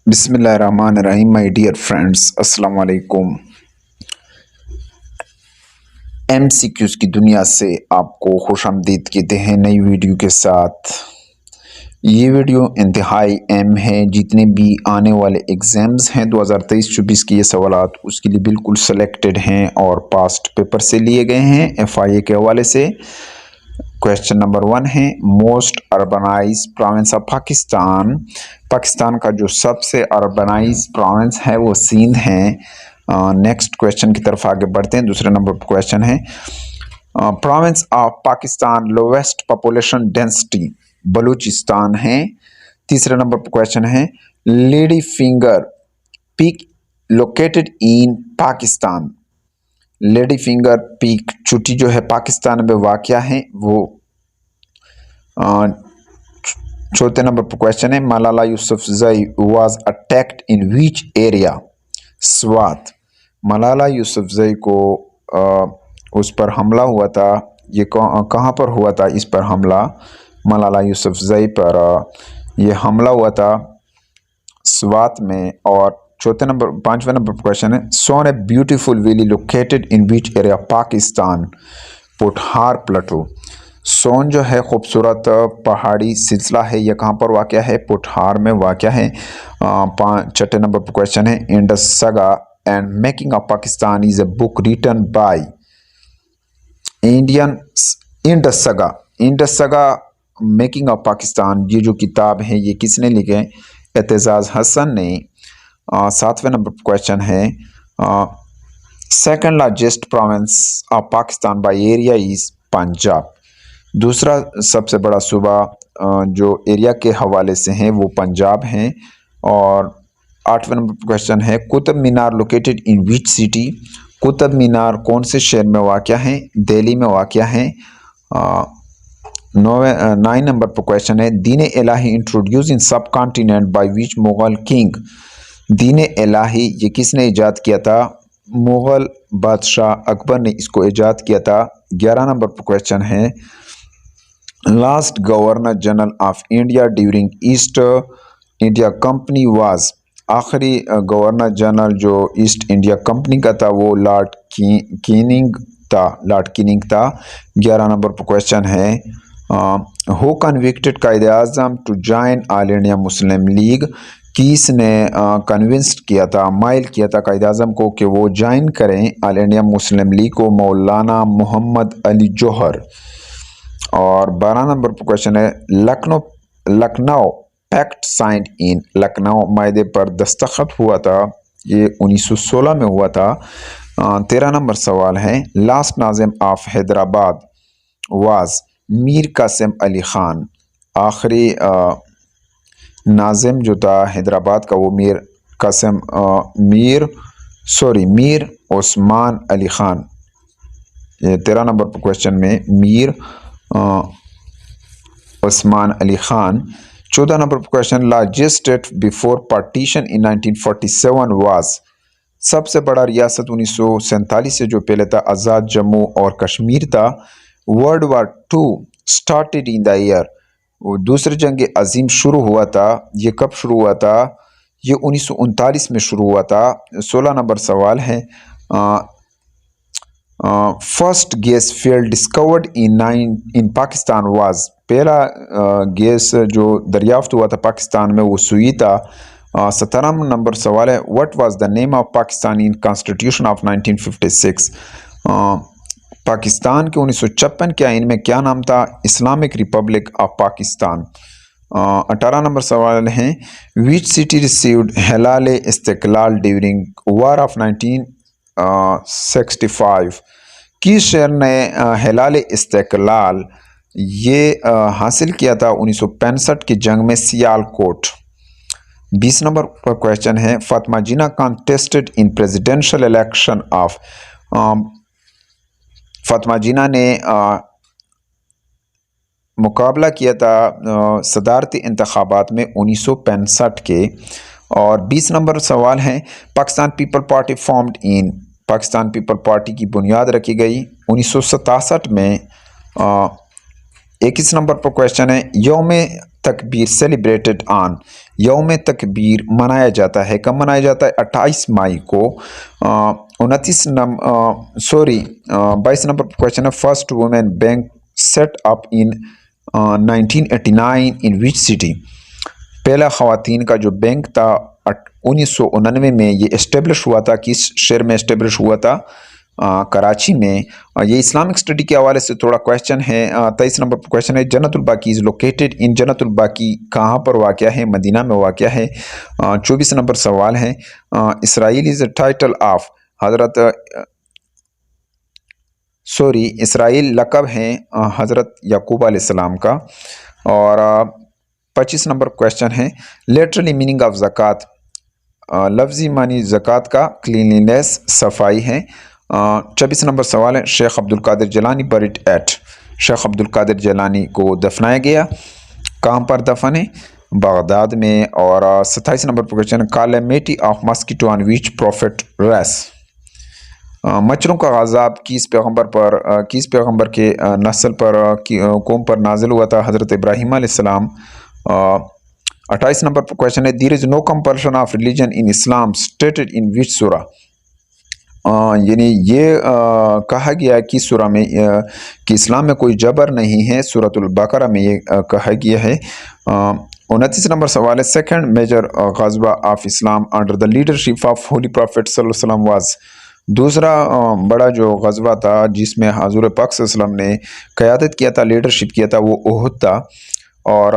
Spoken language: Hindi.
बिस्मिल्लाहिर्रहमानिर्रहीम माय डियर फ्रेंड्स, अस्सलाम वालेकुम। एमसीक्यूज की दुनिया से आपको खुशामदीद कहते हैं नई वीडियो के साथ। ये वीडियो इंतहाई अहम है। जितने भी आने वाले एग्ज़ाम्स हैं 2023-24 के ये सवालात उसके लिए बिल्कुल सेलेक्टेड हैं और पास्ट पेपर से लिए गए हैं एफआईए के हवाले से। क्वेश्चन नंबर 1 है, most urbanise province of Pakistan. Pakistan का जो सबसे अर्बनाइज प्रोविंस है वो सिंध है। नेक्स्ट क्वेश्चन की तरफ आगे बढ़ते हैं। दूसरे नंबर पर क्वेश्चन है, province of Pakistan lowest population density Balochistan है। तीसरे नंबर पर क्वेश्चन है, lady finger peak located in Pakistan. Lady finger peak चोटी जो है पाकिस्तान में वाक़या है वो। चौथे नंबर पर क्वेश्चन है, Malala Yousafzai was attacked in which area. Swat. Malala Yousafzai को उस पर हमला हुआ था। ये कहाँ पर हुआ था इस पर हमला? मलाला यूसुफजई पर ये हमला हुआ था स्वात में। और पांचवें नंबर पर क्वेश्चन है, Soon a beautiful valley located in which area Pakistan. Pothohar plateau. Soon जो है खूबसूरत पहाड़ी सिलसिला है, यह कहाँ पर वाक़या है? पुठार में वाक़या है। छठे नंबर पर क्वेश्चन है, Indus saga and making of Pakistan is a book written by Indian. Indus saga, Indus saga making of Pakistan, ये जो किताब है ये किसने लिखे? एतजाज़ हसन ने। सातवें नंबर पर क्वेश्चन है, second largest province of Pakistan by area is Punjab. दूसरा सबसे बड़ा सूबा जो एरिया के हवाले से है वो पंजाब है। और आठवें नंबर पर क्वेश्चन है, Qutub Minar located in which city. Qutub Minar कौन से शहर में वाक़या है? दिल्ली में वाक़या है। 9 नंबर पर क्वेश्चन है, दीन इलाही इंट्रोड्यूस इन सब continent by which Mughal king. दीन इलाही ये किसने ईजाद किया था? मुगल बादशाह अकबर ने इसको ईजाद किया था। 11 नंबर पर क्वेश्चन है, last governor general of India during east India company was. आखिरी गवर्नर जनरल जो ईस्ट इंडिया कंपनी का था वो लॉर्ड कीनिंग था। लॉर्ड कीनिंग था। 11 नंबर पर क्वेश्चन है, who convicted Quaid-e Azam to join All India Muslim League. किसने कन्विंस्ड किया था, माइल किया था कायदे आज़म को कि वो ज्वाइन करें ऑल इंडिया मुस्लिम लीग को? मौलाना मोहम्मद अली जौहर। और 12 नंबर पर क्वेश्चन है, Lucknow pact signed in. Lucknow मायदे पर दस्तखत हुआ था, ये 1916 में हुआ था। 13 नंबर सवाल है, last Nazim of Hyderabad was Mir Qasim Ali Khan. आखिरी नाजिम जो था हैदराबाद का वो मीर उस्मान अली खान। ये 13 नंबर पर क्वेश्चन में मीर उस्मान अली खान। 14 नंबर पर question, largest state before partition in 1947 was. सबसे बड़ा रियासत 1947 से जो पहले था आज़ाद जम्मू और कश्मीर था। World war 2 started in the year. दूसरी जंग अजीम शुरू हुआ था, ये कब शुरू हुआ था? ये 1939 में शुरू हुआ था। 16 नंबर सवाल है, first gas field discovered in Pakistan was. पहला गैस जो दरियाफ्त हुआ था पाकिस्तान में वो सुई था। 17 नंबर सवाल है, what was the name of Pakistan in constitution of 1956। Pakistan के 1956 के आइन में क्या नाम था? Islamic Republic of Pakistan. 18 number सवाल है, which city received Hilal Istiklal during war of 1965। किस शहर ने हिलाल इस्तिकलाल ये हासिल किया था 1965 की जंग में? सियालकोट। 20 नंबर पर क्वेश्चन है, Fatima Jinnah contested in presidential election of. Fatima Jinnah ने मुकाबला किया था सदारती इंतखाबात में 1965 के। और 20 नंबर सवाल है, Pakistan people party formed in. Pakistan people party की बुनियाद रखी गई 1967 में। 21 नंबर पर क्वेश्चन है, यौम तकबीर सेलिब्रेटेड ऑन, यौम तकबीर मनाया जाता है, कब मनाया जाता है? 28 मई को। 22 नंबर क्वेश्चन है, first women bank set up in 1989 in which city, पहला ख़वातीन का जो बैंक था 1999 में ये इस्टेब्लिश हुआ था, किस शहर में इस्टेब्लिश हुआ था? कराची में। ये इस्लामिक स्टडी के हवाले से थोड़ा क्वेश्चन है। 23 नंबर पर क्वेश्चन है, जन्नतुल बाकी इज़ लोकेटेड इन, जन्नतुल बाकी कहाँ पर वाक़या है? मदीना में वाक़या है। 24 नंबर सवाल है, Israel is the title of Israel लक़ब है हज़रत याकूब अलैहिस्सलाम का। और 25 नंबर क्वेश्चन है, लिटरली मीनिंग ऑफ ज़कात, लफ्ज़ी मानी ज़कात का क्लीनलीनेस, सफाई है। 26 नंबर सवाल है, शेख अब्दुल कादिर जिलानी बरिड एट, शेख अब्दुल कादिर जिलानी को दफनाया गया, कहाँ पर दफन है? बगदाद में। और 27 नंबर पर क्वेश्चन है, calamity of mosquito on which prophet race, मच्छरों का अज़ाब किस पैगंबर के नस्ल पर कौम पर नाजिल हुआ था? हज़रत इब्राहीम अलैहिस्सलाम। 28 नंबर पर क्वेश्चन है, there is no compulsion of religion in Islam stated in which surah, यानी ये कहा गया है कि सूरा में कि इस्लाम में कोई जबर नहीं है, सूरतुल बकरा में ये कहा गया है। 29 नंबर सवाल है, second major ghazwa of Islam under the leadership of holy prophet सल्लल्लाहु अलैहि वसल्लम वाज, दूसरा बड़ा जो ग़ज़वा था जिसमें हज़ूर पाक सल्लल्लाहु अलैहि वसल्लम ने क़यादत किया था, लीडरशिप किया था, वो उहुद था। और